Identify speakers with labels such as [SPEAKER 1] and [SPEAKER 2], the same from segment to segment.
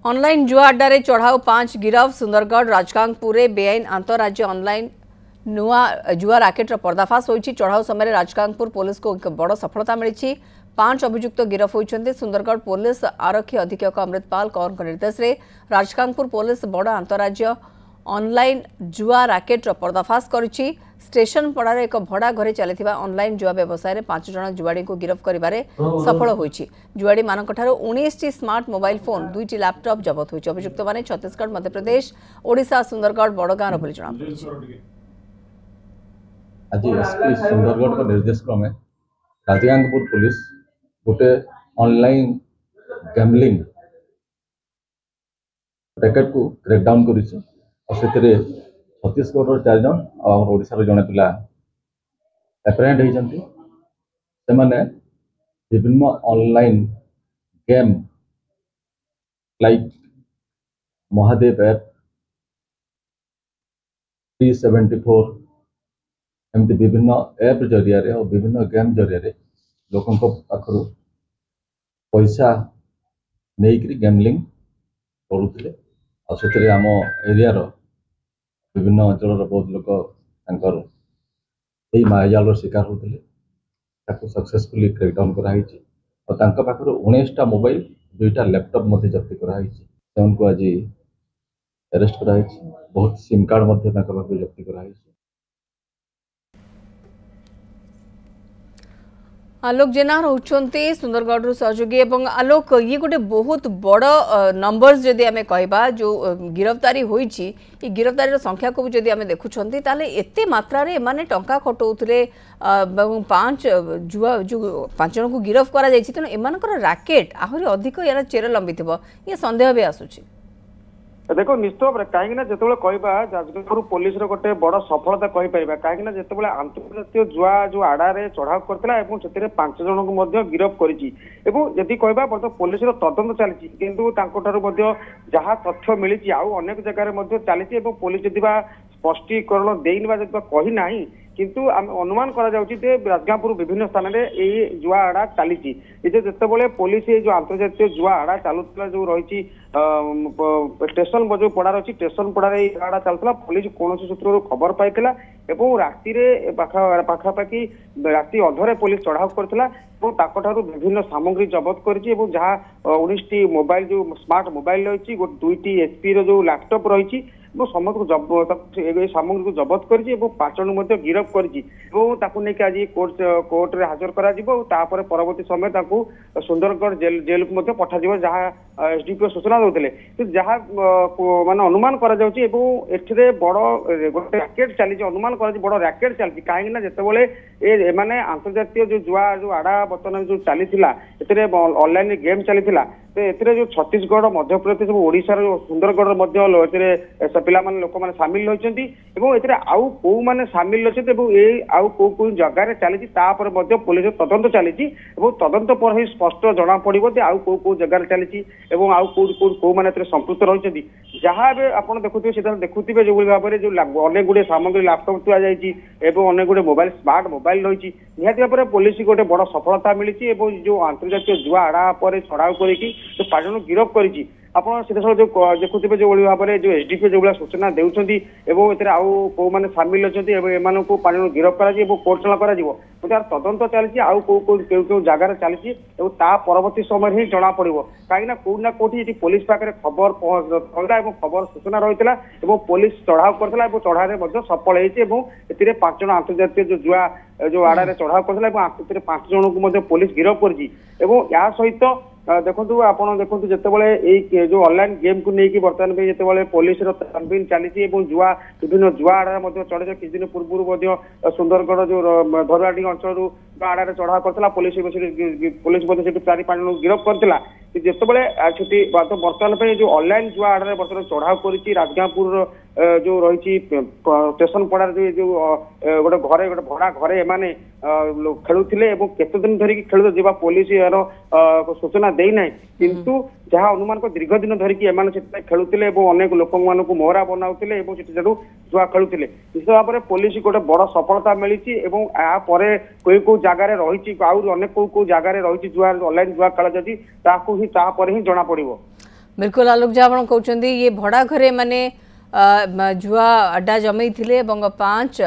[SPEAKER 1] Online जुआ अड्डा चढ़ाऊ 5 गिरफ। Sundargarh राजकांगपुर बेआईन अंतरराज्य online नुआ जुआ राकेट पर्दाफाश होती। चढ़ाऊ समय राजकांगपुर पुलिस को एक बड़ सफलता मिली। 5 अभियुक्त गिरफ होती। सुंदरगढ़ पुलिस आरक्षी अधीक्षक अमृतपाल कौर निर्देश में राजकांगपुर पुलिस बड़ अंतरराज्य ऑनलाइन जुआ राकेट पर्दाफाश करिछि। स्टेशन पड़ार एक भड़ा घरे चली ऑनलाइन जुआ व्यवसाय में 5 जन जुआड़ी को गिरफ करिबारे सफल होइछि। जुआड़ी मानकठारो 19 स्मार्ट मोबाइल फोन 2 लैपटॉप जबत होइछि। अभियुक्त माने छत्तीसगढ़ मध्यप्रदेश ओडिशा सुंदरगढ़ बड़गांव बोली जଣା पड़िछि।
[SPEAKER 2] आज एसपी सुंदरगढ़ का निर्देश क्रमे राजकांगपुर पुलिस गोटे ऑनलाइन गैम्बलिंग रैकेट को क्रैकडाउन करिछि। छत्तीसगढ़ 4 जन और ओडिशा जड़े पिला एप्रेहेंड होती। विभिन्न online game like Mahadev app 374 एमती विभिन्न ऐप जरिया और विभिन्न गेम जरिया लोकों पाखर पैसा नहीं गैम्बलिंग करुले। आम एरिया विभिन्न अंचल बहुत लोग मायाजाल शिकार होते सक्सेसफुली क्रैकडाउन कराई और 19टा मोबाइल 2टा लैपटॉप जब्त कराई। उनको आज अरेस्ट कराई। बहुत सिम कार्ड जब्त कराई।
[SPEAKER 1] आलोक जेना रोचंती सुंदरगढ़ सहयोगी एवं आलोक ये गोटे बहुत बड़ नंबर्स जदि आमे कहबा जो गिरफ्तारी होईची ये गिरफ्तारी संख्या को जदि आमे देखुछंती ताले एते मात्रा रे माने टंका खटौथले 5 जुआ जो 5 जन को गिरफ्त करा जायछि। तनो एमानकर रैकेट आहुरी अधिक यार चेर लंबिथिबो ये संदेह भी आसुछि।
[SPEAKER 3] देखो निश्चित भाव कहीं जो कहवा जाजपुर पुलिस गोटे बड़ सफलता कहीपर कहीं जो अंतर्जातीय जुआ जो आड़े चढ़ाऊ करता 5 जन को गिरफ्त करी कहवा बर्तमान पुलिस तदंत चली कि जहाँ तथ्य मिली अनेक जगह चली पुलिस जदि स्पष्टीकरण देना कहीना किंतु अनुमान करा राजगांवपुर विभिन्न स्थान में जुआ आड़ा चली जितेबाला पुलिस जो अंतर्जातीय जुआ आड़ा चलुला जो रही स्टेशन जो पड़ा रही स्टेशन पड़ा आड़ा चलता पुलिस कौन सूत्र खबर पाई राति पाखापाखि राति अधरे पुलिस चढ़ाऊ करता विभिन्न सामग्री जबत कर जहाँ 19टी मोबाइल जो स्मार्ट मोबाइल रही 2टी एचपी जो लैपटॉप रही समस्त सामग्री को जबत कर 5 जन गिरफ्त कर आज कोर्ट रे हाजर कर परवर्ती समय सुंदरगढ़ जेल को पठा जहाँ एसडीपीओ सूचना देते जहाँ मान अनुमान कर बड़ गोटे रैकेट चली अनुमान कर बड़ रैकेट चलती कहीं जितेबाला अंतर्जातीय जो जुआ जो आड़ा बर्तमान जो चली ऑनलाइन गेम चली जो छत्तीसगढ़ मध्यप्रदेश और ओडिशार सुंदरगढ़ पिला लोक मैंने सामिल होती आउ कौ मैंने सामिल अच्छे आउ कौ जगार चली पुलिस तदंत चली तदंत पर ही स्पष्ट जना पड़ो आउ कौ जगार चली आउ कौ मैंने संपृक्त रही जहाँ आप देखुए देखुए जो भाव में जो अनेक गुड़े सामग्री लैपटॉप थुआ अनेक गुड़े मोबाइल स्मार्ट मोबाइल रही निहती भाव में पुलिस गोटे बड़ सफलता मिली जो अंतर्जातीय जुआ आड़ा पर चढ़ाऊ करके 5 जन गिरफ्त करी आपड़ सीधा जो देखुए जो भाव में जो एसडीपीओ जो सूचना देउछंती आउ कौ मैंने सामिल अच्छे 5 जन गिरफ्त कर कोर्ट चला कर तदंत चली आउ कौ जगार चली परवर्ती समय ही जना पड़ो कहीं कौटना कौटी पुलिस पाखे खबर पहुंचला खबर सूचना रही पुलिस चढ़ाऊ करता चढ़ाई सफल होती 5 जन अंतर्जातीय जो जुआ जो आड़े चढ़ाऊ करता 5 जन को पुलिस गिरफ्त कर सहित देखो आप देखो जितेबाला जो ऑनलाइन गेम को लेकिन बर्तमान में जितेबाला पुलिस छानबीन चली जुआ विभिन्न जुआ आड़ा चढ़े किसी दिन पूर्व सुंदरगढ़ जो धरवाड़ी अंचल आड़े चढ़ाऊ करता पुलिस 4-5 जन गिरफ्त करता जितेबाला बर्तमान जो ऑनलाइन जुआ आड़े बर्तमान चढ़ाऊ कर राजगांवपुर जो रही स्टेशन पड़ार जो गोटे घरे गोटे भड़ा घरे एमाने खेलुले केते दिन धरिकी खेलुले जब पुलिस यार सूचना देना किंतु जहाँ अनुमान को दीर्घ दिन धरिकी खेलुले अनेक लोक मानक मोहरा बनाऊले जुआ खेलुले निश्चित भाव में पुलिस गोटे बड़ सफलता मिली कई कौ जगार रही अनेक कौ जगार रही जुआ ऑनलाइन जुआ खेल जदि ही जना पड़ो।
[SPEAKER 1] बिल्कुल आलोक जहाँ आप कहते ये भड़ा घरे माने जुआ अड्डा जमई थिले एवं 5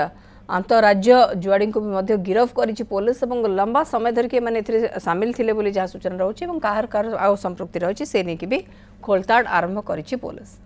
[SPEAKER 1] अंतरराज्य जुआड़ी को भी गिरफ करिछि पुलिस और लंबा समय धरिक मैंने सामिल थिले बोली जहाँ सूचना रही और कहार संपृक्ति रही से नहीं भी खोलताड़ आरंभ करिछि पुलिस।